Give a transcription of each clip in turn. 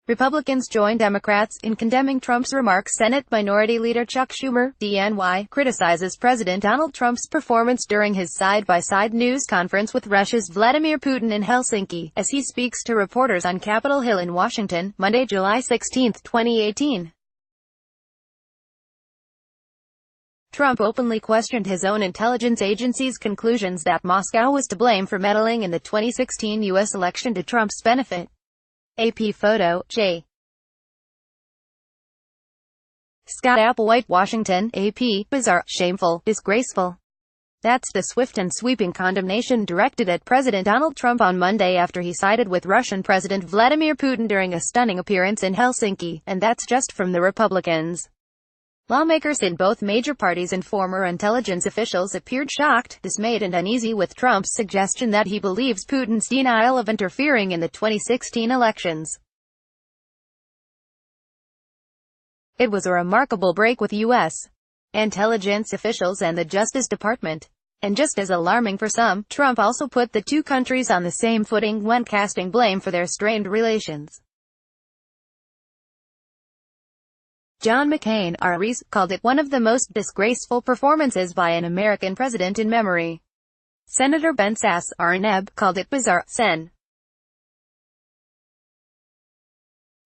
Republicans join Democrats in condemning Trump's remarks. Senate Minority Leader Chuck Schumer, DNY, criticizes President Donald Trump's performance during his side-by-side news conference with Russia's Vladimir Putin in Helsinki, as he speaks to reporters on Capitol Hill in Washington, Monday, July 16, 2018. Trump openly questioned his own intelligence agency's conclusions that Moscow was to blame for meddling in the 2016 U.S. election to Trump's benefit. AP photo, J. Scott Applewhite, Washington, AP, bizarre, shameful, disgraceful. That's the swift and sweeping condemnation directed at President Donald Trump on Monday after he sided with Russian President Vladimir Putin during a stunning appearance in Helsinki, and that's just from the Republicans. Lawmakers in both major parties and former intelligence officials appeared shocked, dismayed and uneasy with Trump's suggestion that he believes Putin's denial of interfering in the 2016 elections. It was a remarkable break with U.S. intelligence officials and the Justice Department. And just as alarming for some, Trump also put the two countries on the same footing when casting blame for their strained relations. John McCain, REs, called it one of the most disgraceful performances by an American president in memory. Senator Ben Sasse, RNEB, called it bizarre. Sen.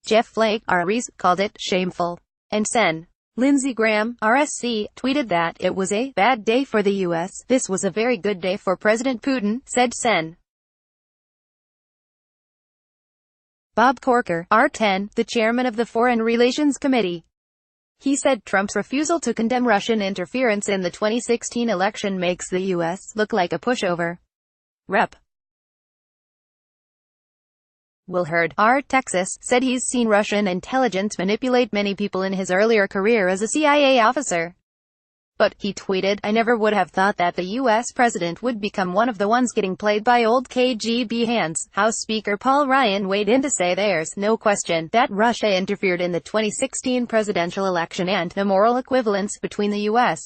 Jeff Flake, REs, called it shameful. And Sen. Lindsey Graham, RSC, tweeted that it was a bad day for the U.S. This was a very good day for President Putin, said Sen. Bob Corker, R10, the chairman of the Foreign Relations Committee. He said Trump's refusal to condemn Russian interference in the 2016 election makes the U.S. look like a pushover. Rep. Will Hurd, R. Texas, said he's seen Russian intelligence manipulate many people in his earlier career as a CIA officer. But, he tweeted, I never would have thought that the U.S. president would become one of the ones getting played by old KGB hands. House Speaker Paul Ryan weighed in to say there's no question that Russia interfered in the 2016 presidential election and no moral equivalence between the U.S.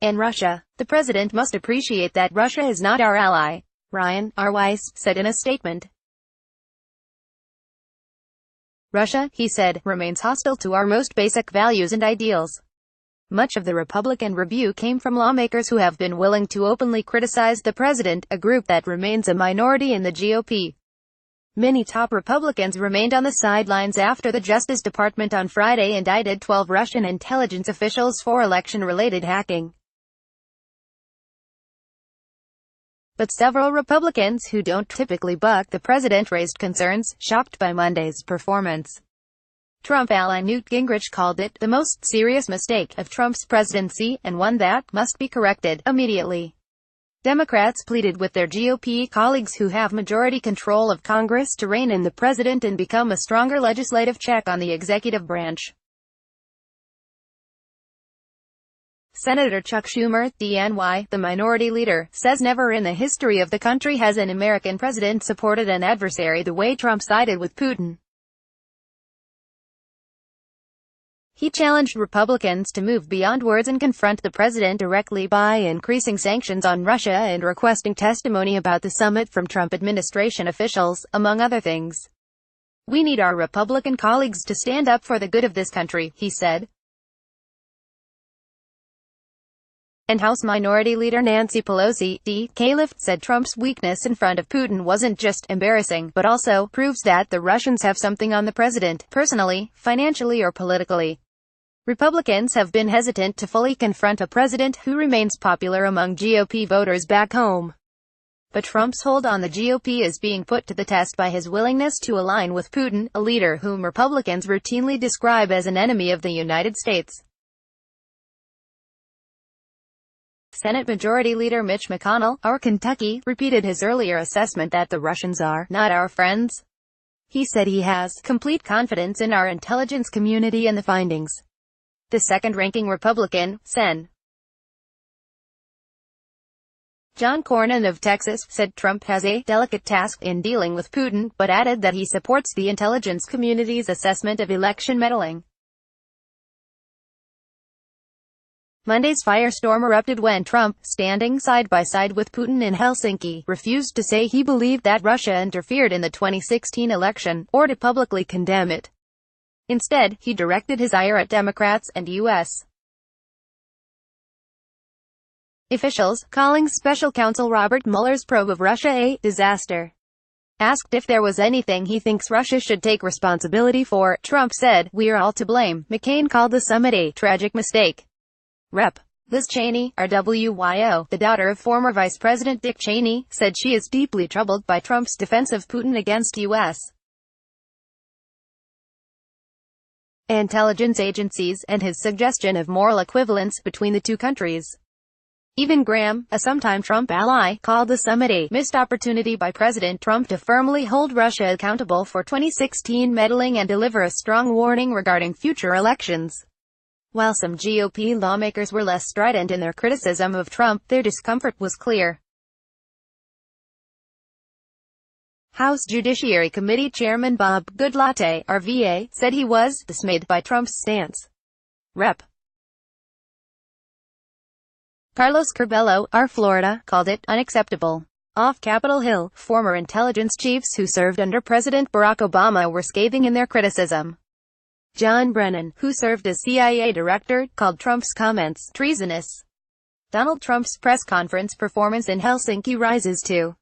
and Russia. The president must appreciate that Russia is not our ally, Ryan, R. Weiss, said in a statement. Russia, he said, remains hostile to our most basic values and ideals. Much of the Republican rebuke came from lawmakers who have been willing to openly criticize the president, a group that remains a minority in the GOP. Many top Republicans remained on the sidelines after the Justice Department on Friday indicted 12 Russian intelligence officials for election-related hacking. But several Republicans who don't typically buck the president raised concerns, shocked by Monday's performance. Trump ally Newt Gingrich called it the most serious mistake of Trump's presidency, and one that must be corrected immediately. Democrats pleaded with their GOP colleagues who have majority control of Congress to rein in the president and become a stronger legislative check on the executive branch. Senator Chuck Schumer, DNY, the minority leader, says never in the history of the country has an American president supported an adversary the way Trump sided with Putin. He challenged Republicans to move beyond words and confront the president directly by increasing sanctions on Russia and requesting testimony about the summit from Trump administration officials, among other things. We need our Republican colleagues to stand up for the good of this country, he said. And House Minority Leader Nancy Pelosi, D.K. said Trump's weakness in front of Putin wasn't just embarrassing, but also proves that the Russians have something on the president, personally, financially or politically. Republicans have been hesitant to fully confront a president who remains popular among GOP voters back home. But Trump's hold on the GOP is being put to the test by his willingness to align with Putin, a leader whom Republicans routinely describe as an enemy of the United States. Senate Majority Leader Mitch McConnell, R. Kentucky, repeated his earlier assessment that the Russians are not our friends. He said he has complete confidence in our intelligence community and the findings. The second-ranking Republican, Sen. John Cornyn of Texas, said Trump has a delicate task in dealing with Putin, but added that he supports the intelligence community's assessment of election meddling. Monday's firestorm erupted when Trump, standing side by side with Putin in Helsinki, refused to say he believed that Russia interfered in the 2016 election, or to publicly condemn it. Instead, he directed his ire at Democrats and U.S. officials, calling Special Counsel Robert Mueller's probe of Russia a disaster. Asked if there was anything he thinks Russia should take responsibility for, Trump said, "We're all to blame." McCain called the summit a tragic mistake. Rep. Liz Cheney, RWYO, the daughter of former Vice President Dick Cheney, said she is deeply troubled by Trump's defense of Putin against U.S. intelligence agencies, and his suggestion of moral equivalence between the two countries. Even Graham, a sometime Trump ally, called the summit a missed opportunity by President Trump to firmly hold Russia accountable for 2016 meddling and deliver a strong warning regarding future elections. While some GOP lawmakers were less strident in their criticism of Trump, their discomfort was clear. House Judiciary Committee Chairman Bob Goodlatte, RVA, said he was dismayed by Trump's stance. Rep. Carlos Curbelo, R. Florida, called it unacceptable. Off Capitol Hill, former intelligence chiefs who served under President Barack Obama were scathing in their criticism. John Brennan, who served as CIA director, called Trump's comments treasonous. Donald Trump's press conference performance in Helsinki rises to.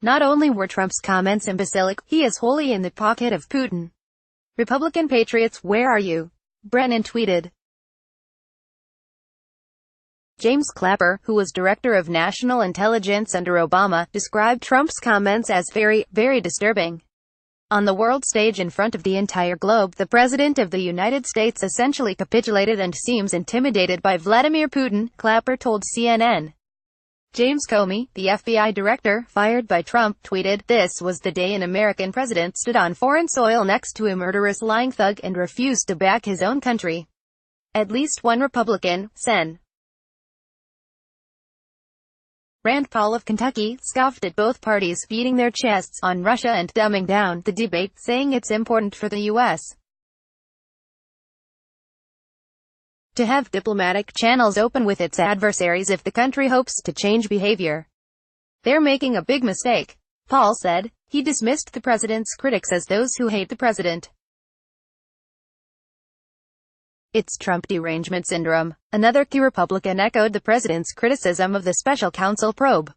Not only were Trump's comments imbecilic, he is wholly in the pocket of Putin. Republican patriots, where are you? Brennan tweeted. James Clapper, who was Director of National Intelligence under Obama, described Trump's comments as very, very disturbing. On the world stage in front of the entire globe, the President of the United States essentially capitulated and seems intimidated by Vladimir Putin, Clapper told CNN. James Comey, the FBI director, fired by Trump, tweeted, "This was the day an American president stood on foreign soil next to a murderous lying thug and refused to back his own country." At least one Republican, Sen. Rand Paul of Kentucky, scoffed at both parties beating their chests on Russia and dumbing down the debate, saying it's important for the U.S. to have diplomatic channels open with its adversaries if the country hopes to change behavior. They're making a big mistake, Paul said. He dismissed the president's critics as those who hate the president. It's Trump derangement syndrome. Another key Republican echoed the president's criticism of the special counsel probe.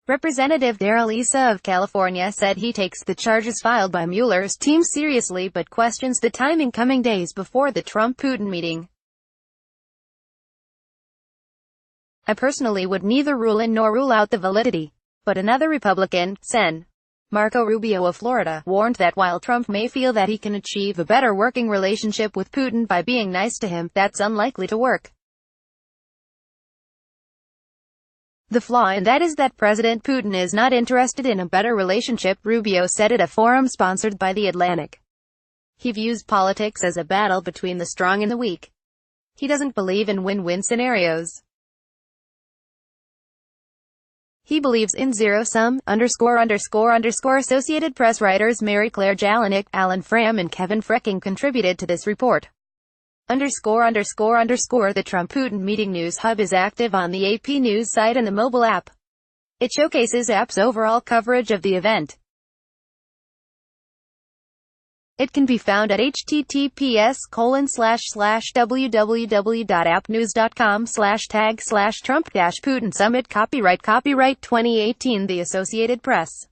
Representative Darrell Issa of California said he takes the charges filed by Mueller's team seriously but questions the timing coming days before the Trump-Putin meeting. "I personally would neither rule in nor rule out the validity." But another Republican, Sen. Marco Rubio of Florida, warned that while Trump may feel that he can achieve a better working relationship with Putin by being nice to him, that's unlikely to work. The flaw in that is that President Putin is not interested in a better relationship, Rubio said at a forum sponsored by The Atlantic. He views politics as a battle between the strong and the weak. He doesn't believe in win-win scenarios. He believes in zero-sum, _____. Associated Press writers Mary Claire Jelinek, Alan Fram and Kevin Frecking contributed to this report. The Trump-Putin meeting news hub is active on the AP News site and the mobile app. It showcases app's overall coverage of the event. It can be found at https://www.appnews.com/tag/Trump-Putin Summit. Copyright 2018 The Associated Press.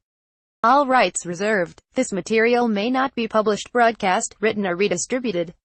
All rights reserved. This material may not be published, broadcast, written or redistributed.